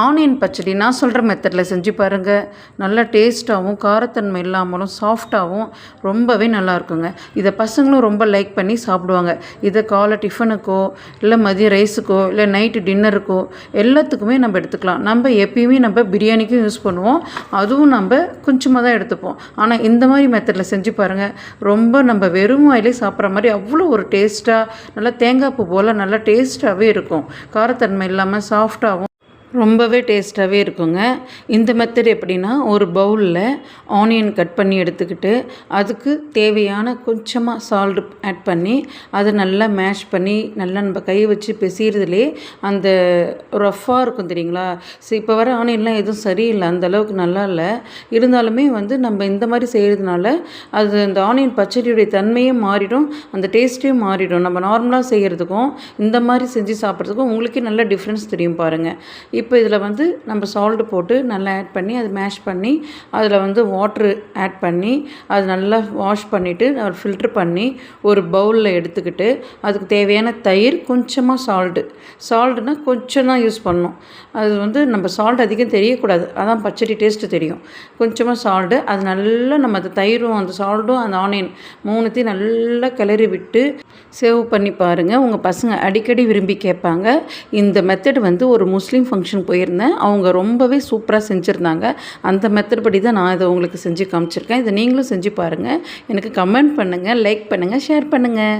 Onion பச்சடி நான் சொல்கிற மெத்தடில் செஞ்சு பாருங்கள். நல்லா டேஸ்ட்டாகவும் காரத்தன்மை இல்லாமலும் சாஃப்டாகவும் ரொம்பவே நல்லாயிருக்குங்க. இதை பசங்களும் ரொம்ப லைக் பண்ணி சாப்பிடுவாங்க. இதை காலை டிஃபனுக்கோ இல்லை மதியம் ரைஸுக்கோ இல்லை நைட்டு டின்னருக்கோ எல்லாத்துக்குமே நம்ம எடுத்துக்கலாம். நம்ம எப்பயுமே நம்ம பிரியாணிக்கும் யூஸ் பண்ணுவோம், அதுவும் நம்ம கொஞ்சமாக தான் எடுத்துப்போம். ஆனால் இந்த மாதிரி மெத்தடில் செஞ்சு பாருங்கள். ரொம்ப நம்ம வெறும் வாயிலே சாப்பிட்ற மாதிரி அவ்வளோ ஒரு டேஸ்ட்டாக நல்லா தேங்காய் பூ போல் நல்லா டேஸ்ட்டாகவே இருக்கும். காரத்தன்மை இல்லாமல் சாஃப்டாகவும் ரொம்பவே டேஸ்ட்டாகவே இருக்குங்க. இந்த மெத்தட் எப்படின்னா, ஒரு பவுலில் ஆனியன் கட் பண்ணி எடுத்துக்கிட்டு அதுக்கு தேவையான கொஞ்சமாக சால்ட் ஆட் பண்ணி அதை நல்லா மேஷ் பண்ணி நல்லா நம்ம கை வச்சு பிசைறதுலே அந்த ரஃப்பாக இருக்கும் தெரியுங்களா. இப்போ வர ஆனியன்லாம் எதுவும் சரியில்லை, அந்தளவுக்கு நல்லா இல்லை. இருந்தாலுமே நம்ம இந்த மாதிரி செய்கிறதுனால அது அந்த ஆனியன் பச்சடியுடைய தன்மையே மாறிடும், அந்த டேஸ்ட்டையும் மாறிடும். நம்ம நார்மலாக செய்கிறதுக்கும் இந்த மாதிரி செஞ்சு சாப்பிட்றதுக்கும் உங்களுக்கே நல்ல டிஃப்ரென்ஸ் தெரியும் பாருங்கள். இப்போ இதில் நம்ம சால்ட்டு போட்டு நல்லா ஆட் பண்ணி அது மேஷ் பண்ணி அதில் வாட்ரு ஆட் பண்ணி அது நல்லா வாஷ் பண்ணிவிட்டு ஃபில்ட்ரு பண்ணி ஒரு பவுலில் எடுத்துக்கிட்டு அதுக்கு தேவையான தயிர், கொஞ்சமாக சால்ட்டுனா கொஞ்சம் தான் யூஸ் பண்ணணும். அது நம்ம சால்ட் அதிகம் தெரியக்கூடாது, அதான் பச்சடி டேஸ்ட்டு தெரியும். கொஞ்சமாக சால்ட்டு, அது நல்லா நம்ம அந்த தயிரும் அந்த சால்ட்டும் அந்த ஆனியன் மூணுத்தையும் நல்லா கிளறி விட்டு சேவ் பண்ணி பாருங்கள். உங்கள் பசங்க அடிக்கடி விரும்பி கேட்பாங்க. இந்த மெத்தட் ஒரு முஸ்லீம் ஃபங்க்ஷன் போயிருந்தேன், அவங்க ரொம்பவே சூப்பராக செஞ்சுருந்தாங்க. அந்த மெத்தட் படி தான் நான் இதை உங்களுக்கு செஞ்சு காமிச்சிருக்கேன். இதை நீங்களும் செஞ்சு பாருங்கள். எனக்கு கமெண்ட் பண்ணுங்கள், லைக் பண்ணுங்கள், ஷேர் பண்ணுங்கள்.